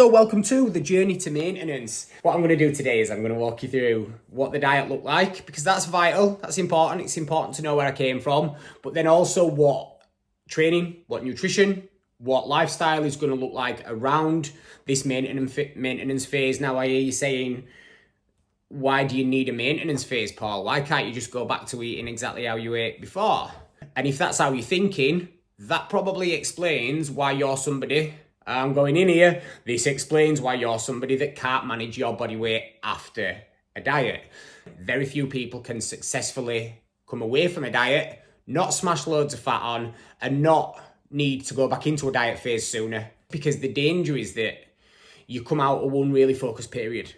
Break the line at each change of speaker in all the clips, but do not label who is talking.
So welcome to the journey to maintenance. What I'm going to do today is I'm going to walk you through what the diet looked like, because that's vital, that's important. It's important to know where I came from, but then also what training, what nutrition, what lifestyle is going to look like around this maintenance phase. Now I hear you saying, why do you need a maintenance phase, Paul? Why can't you just go back to eating exactly how you ate before? And if that's how you're thinking, that probably explains why you're somebody, I'm going in here, this explains why you're somebody that can't manage your body weight after a diet. Very few people can successfully come away from a diet, not smash loads of fat on, and not need to go back into a diet phase sooner. Because the danger is that you come out of one really focused period,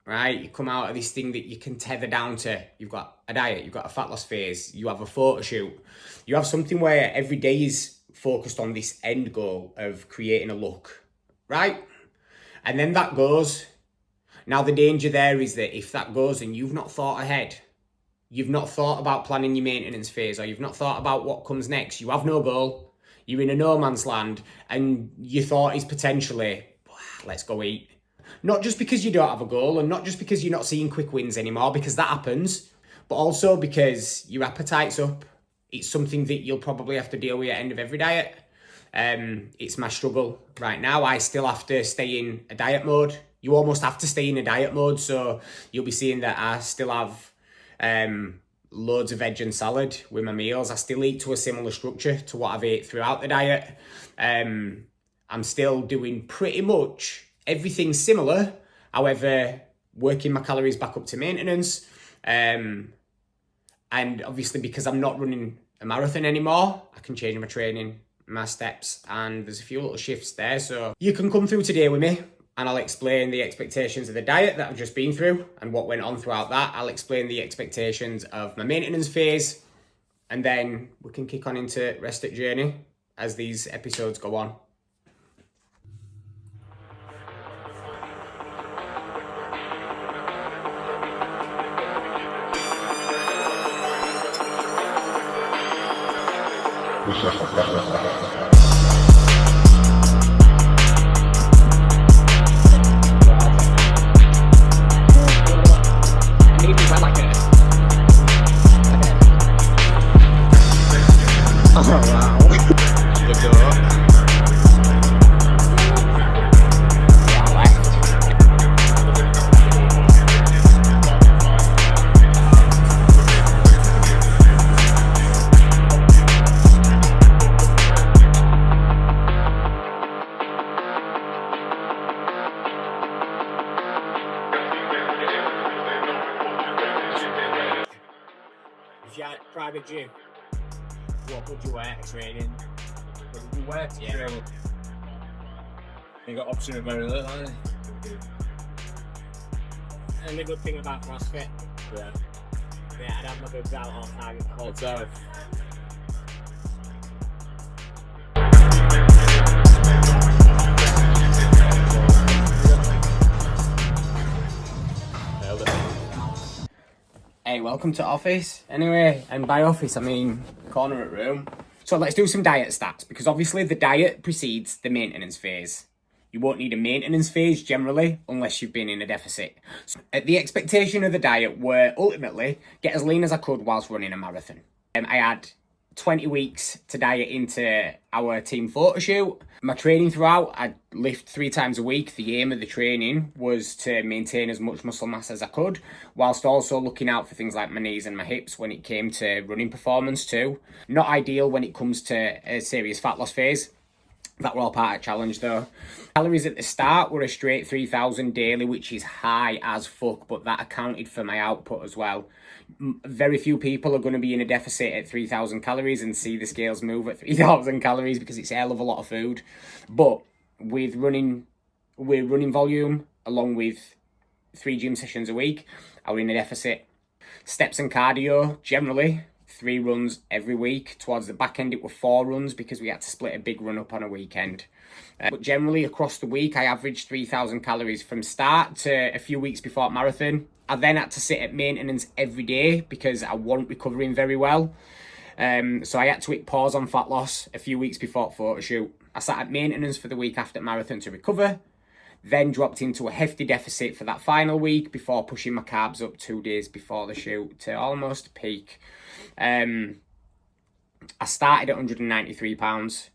right? You come out of this thing that you can tether down to. You've got a diet, you've got a fat loss phase, you have a photo shoot. You have something where every day is focused on this end goal of creating a look, right? And then that goes. Now the danger there is that if that goes and you've not thought ahead, you've not thought about planning your maintenance phase, or you've not thought about what comes next, you have no goal, you're in a no man's land, and your thought is potentially, let's go eat. Not just because you don't have a goal, and not just because you're not seeing quick wins anymore, because that happens, but also because your appetite's up. It's something that you'll probably have to deal with at the end of every diet. It's my struggle right now. I still have to stay in a diet mode. You almost have to stay in a diet mode, so you'll be seeing that I still have loads of veg and salad with my meals. I still eat to a similar structure to what I've ate throughout the diet. I'm still doing pretty much everything similar, however, working my calories back up to maintenance. And obviously, because I'm not running a marathon anymore, I can change my training, my steps, and there's a few little shifts there. So you can come through today with me, and I'll explain the expectations of the diet that I've just been through and what went on throughout that. I'll explain the expectations of my maintenance phase, and then we can kick on into rest at journey as these episodes go on. If you had a private gym, what would you wear to training?
What would you wear to training? You got option of very little, haven't you?
And the good thing about CrossFit,
Yeah.
I'd have my boobs out all the time.
All the time.
Hey, welcome to office. Anyway, and by office, I mean corner at room. So let's do some diet stats, because obviously the diet precedes the maintenance phase. You won't need a maintenance phase generally unless you've been in a deficit. So, the expectation of the diet were ultimately get as lean as I could whilst running a marathon. I had 20 weeks to diet into our team photo shoot. My training throughout, I'd lift 3 times a week. The aim of the training was to maintain as much muscle mass as I could, whilst also looking out for things like my knees and my hips when it came to running performance too. Not ideal when it comes to a serious fat loss phase. That were all part of the challenge though. Calories at the start were a straight 3,000 daily, which is high as fuck, but that accounted for my output as well. Very few people are going to be in a deficit at 3,000 calories and see the scales move at 3,000 calories because it's a hell of a lot of food. But with running volume, along with 3 gym sessions a week, I was in a deficit. Steps and cardio, generally 3 runs every week. Towards the back end, it were 4 runs because we had to split a big run up on a weekend. But generally across the week, I averaged 3,000 calories from start to a few weeks before marathon. I then had to sit at maintenance every day because I wasn't recovering very well. So I had to hit pause on fat loss a few weeks before photo shoot. I sat at maintenance for the week after marathon to recover. then dropped into a hefty deficit for that final week before pushing my carbs up 2 days before the shoot to almost peak. I started at 193 pounds.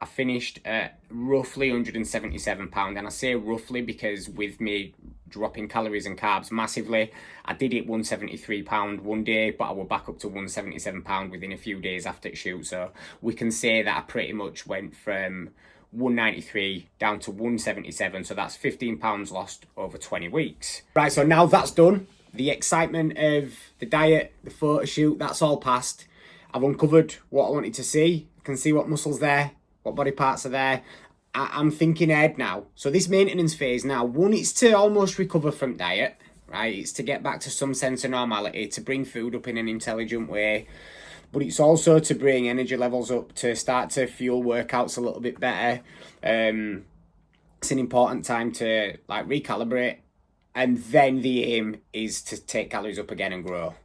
I finished at roughly 177 pounds, and I say roughly because with me dropping calories and carbs massively, I did it 173 pound one day, but I was back up to 177 pound within a few days after the shoot. So we can say that I pretty much went from 193 down to 177. So that's 15 pounds lost over 20 weeks. Right, so now that's done. The excitement of the diet, the photo shoot, that's all past. I've uncovered what I wanted to see. I can see what muscles there, what body parts are there. I'm thinking ahead now. So this maintenance phase now, one, it's to almost recover from diet, right? It's to get back to some sense of normality, to bring food up in an intelligent way. But it's also to bring energy levels up, to start to fuel workouts a little bit better. It's an important time to like recalibrate. And then the aim is to take calories up again and grow.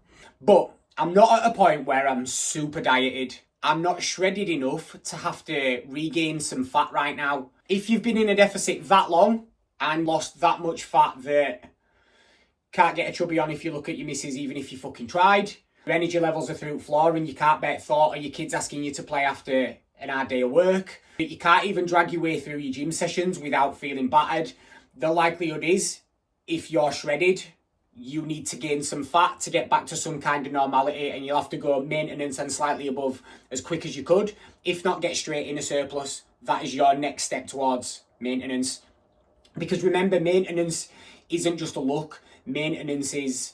But I'm not at a point where I'm super dieted. I'm not shredded enough to have to regain some fat right now. If you've been in a deficit that long and lost that much fat that can't get a chubby on if you look at your missus, even if you fucking tried, your energy levels are through the floor and you can't bear thought, or your kids asking you to play after an hard day of work, but you can't even drag your way through your gym sessions without feeling battered, the likelihood is, if you're shredded, you need to gain some fat to get back to some kind of normality, and you'll have to go maintenance and slightly above as quick as you could. If not, get straight in a surplus. That is your next step towards maintenance. Because remember, maintenance isn't just a look. Maintenance is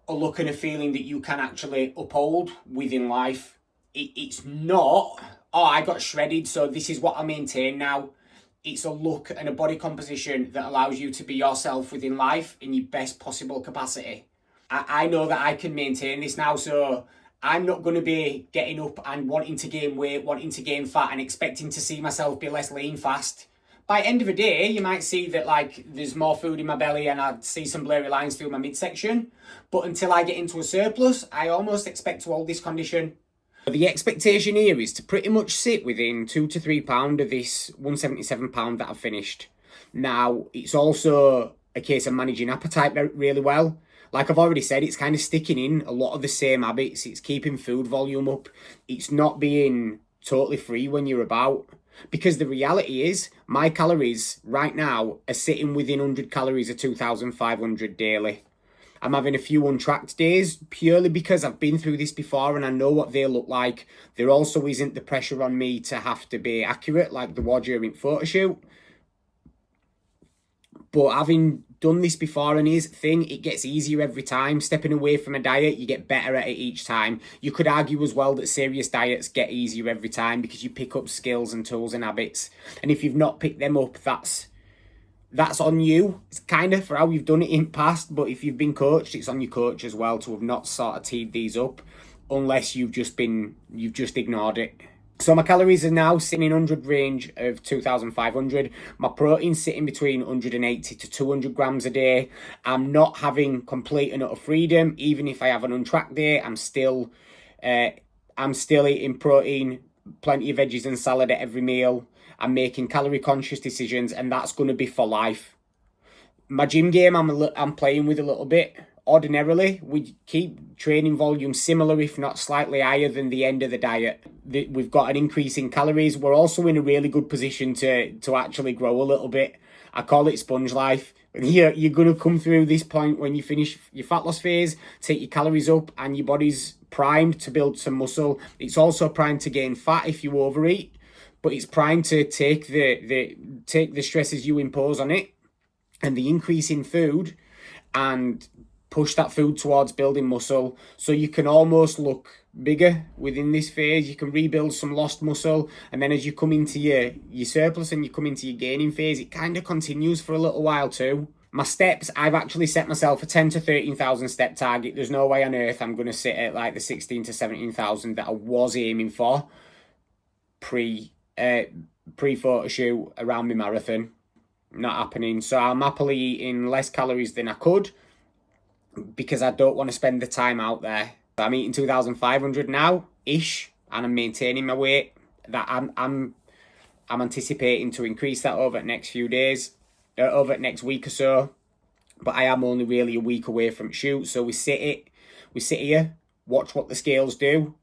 a look and a feeling that you can actually uphold within life. It's not, oh, I got shredded, so this is what I maintain now. It's a look and a body composition that allows you to be yourself within life in your best possible capacity. I know that I can maintain this now, so I'm not going to be getting up and wanting to gain weight, wanting to gain fat and expecting to see myself be less lean fast. By end of the day, you might see that like there's more food in my belly and I see some blurry lines through my midsection. But until I get into a surplus, I almost expect to hold this condition. The expectation here is to pretty much sit within 2 to 3 pound of this 177 pound that I've finished. Now, it's also a case of managing appetite really well. Like I've already said, it's kind of sticking in a lot of the same habits. It's keeping food volume up. It's not being totally free when you're about. Because the reality is, my calories right now are sitting within 100 calories of 2,500 daily. I'm having a few untracked days purely because I've been through this before and I know what they look like. There also isn't the pressure on me to have to be accurate like the war during photo shoot. But having done this before, and here's the thing, it gets easier every time. Stepping away from a diet, you get better at it each time. You could argue as well that serious diets get easier every time because you pick up skills and tools and habits. And if you've not picked them up, that's on you. It's kind of for how you've done it in past, but if you've been coached, it's on your coach as well to have not sort of teed these up, unless you've just ignored it. So my calories are now sitting in 100 range of 2,500. My protein's sitting between 180 to 200 grams a day. I'm not having complete and utter freedom. Even if I have an untracked day, I'm still eating protein, plenty of veggies and salad at every meal. I'm making calorie conscious decisions, and that's going to be for life. My gym game, I'm playing with a little bit. Ordinarily, we keep training volume similar, if not slightly higher than the end of the diet. We've got an increase in calories. We're also in a really good position to actually grow a little bit. I call it sponge life. You're going to come through this point when you finish your fat loss phase, take your calories up, and your body's primed to build some muscle. It's also primed to gain fat if you overeat, but it's primed to take the stresses you impose on it and the increase in food and push that food towards building muscle, so you can almost look bigger within this phase. You can rebuild some lost muscle, and then as you come into your surplus and you come into your gaining phase, it kind of continues for a little while too. My steps, I've actually set myself a 10 to 13,000 step target. There's no way on earth I'm going to sit at like the 16 to 17,000 that I was aiming for pre-photo shoot around my marathon. Not happening. So I'm happily eating less calories than I could, because I don't want to spend the time out there. I'm eating 2,500 now ish, and I'm maintaining my weight. That I'm anticipating to increase that over the next few days. over next week or so. But I am only really a week away from shoot, so we sit here, watch what the scales do,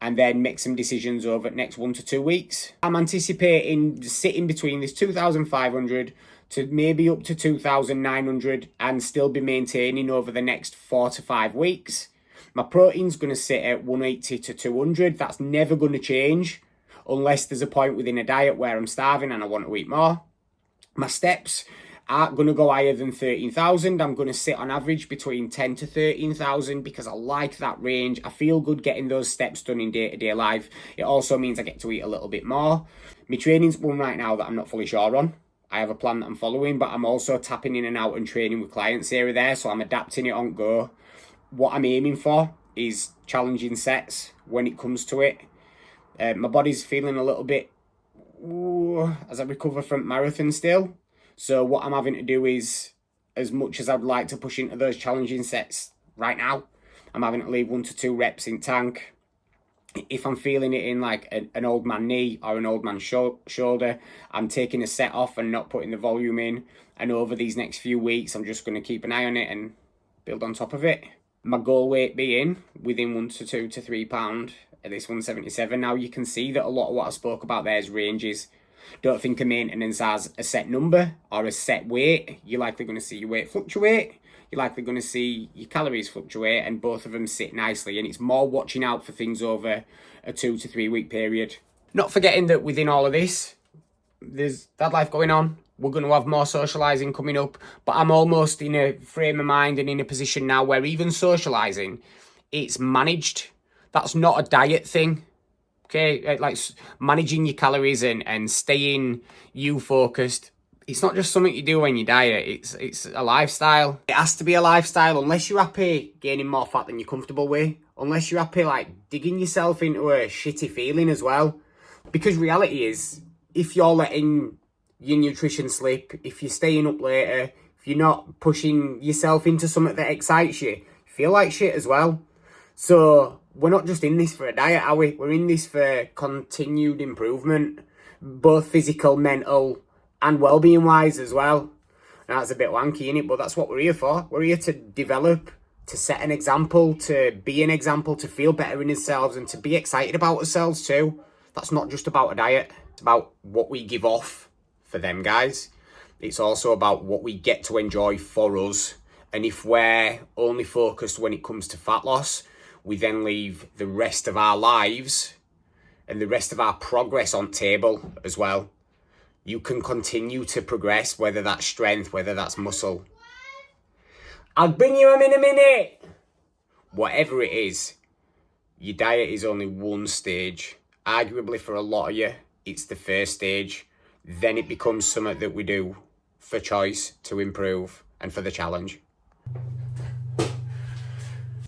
and then make some decisions over the next 1 to 2 weeks. I'm anticipating sitting between this 2,500 to maybe up to 2,900 and still be maintaining over the next 4 to 5 weeks. My protein's going to sit at 180 to 200. That's never going to change unless there's a point within a diet where I'm starving and I want to eat more. My steps aren't going to go higher than 13,000. I'm going to sit on average between 10 to 13,000 because I like that range. I feel good getting those steps done in day-to-day life. It also means I get to eat a little bit more. My training's one right now that I'm not fully sure on. I have a plan that I'm following, but I'm also tapping in and out and training with clients here or there, so I'm adapting it on go. What I'm aiming for is challenging sets when it comes to it. My body's feeling a little bit as I recover from marathon still. So what I'm having to do is, as much as I'd like to push into those challenging sets right now, I'm having to leave 1 to 2 reps in tank. If I'm feeling it in like an old man knee or an old man shoulder, I'm taking a set off and not putting the volume in. And over these next few weeks, I'm just going to keep an eye on it and build on top of it. My goal weight being within 1 to 2 to 3 pound at this 177. Now you can see that a lot of what I spoke about there is ranges. Don't think of maintenance as a set number or a set weight. You're likely going to see your weight fluctuate. You're likely going to see your calories fluctuate, and both of them sit nicely. And it's more watching out for things over a 2 to 3 week period. Not forgetting that within all of this, there's dad life going on. We're going to have more socialising coming up. But I'm almost in a frame of mind and in a position now where even socialising, it's managed. That's not a diet thing. Okay, like managing your calories and staying you focused. It's not just something you do when you diet. It's a lifestyle. It has to be a lifestyle unless you're happy gaining more fat than you're comfortable with. Unless you're happy like digging yourself into a shitty feeling as well. Because reality is, if you're letting your nutrition slip, if you're staying up later, if you're not pushing yourself into something that excites you, you feel like shit as well. So we're not just in this for a diet, are we? We're in this for continued improvement, both physical, mental, and well-being wise as well. Now that's a bit wanky, innit? But that's what we're here for. We're here to develop, to set an example, to be an example, to feel better in ourselves and to be excited about ourselves too. That's not just about a diet. It's about what we give off for them guys. It's also about what we get to enjoy for us. And if we're only focused when it comes to fat loss, we then leave the rest of our lives and the rest of our progress on table as well. You can continue to progress, whether that's strength, whether that's muscle. I'll bring you them in a minute. Whatever it is, your diet is only one stage. Arguably for a lot of you, it's the first stage. Then it becomes something that we do for choice, to improve, and for the challenge.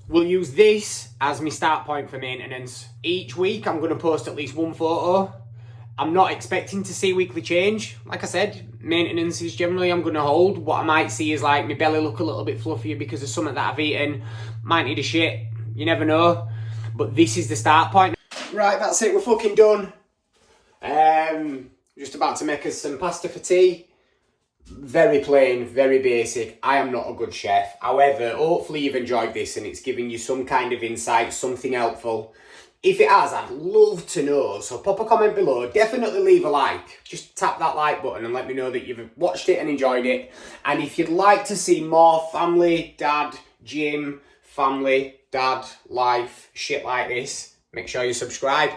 We'll use this as my start point for maintenance. Each week I'm going to post at least one photo. I'm not expecting to see weekly change. Like I said, maintenance is generally I'm going to hold. What I might see is like my belly look a little bit fluffier because of something that I've eaten. Might need a shit. You never know. But this is the start point. Right, that's it. We're fucking done. Just about to make us some pasta for tea. Very plain, very basic. I am not a good chef. However, hopefully you've enjoyed this and it's giving you some kind of insight, something helpful. If it has, I'd love to know. So pop a comment below. Definitely leave a like. Just tap that like button and let me know that you've watched it and enjoyed it. And if you'd like to see more family, dad, gym, family, dad, life, shit like this, make sure you subscribe.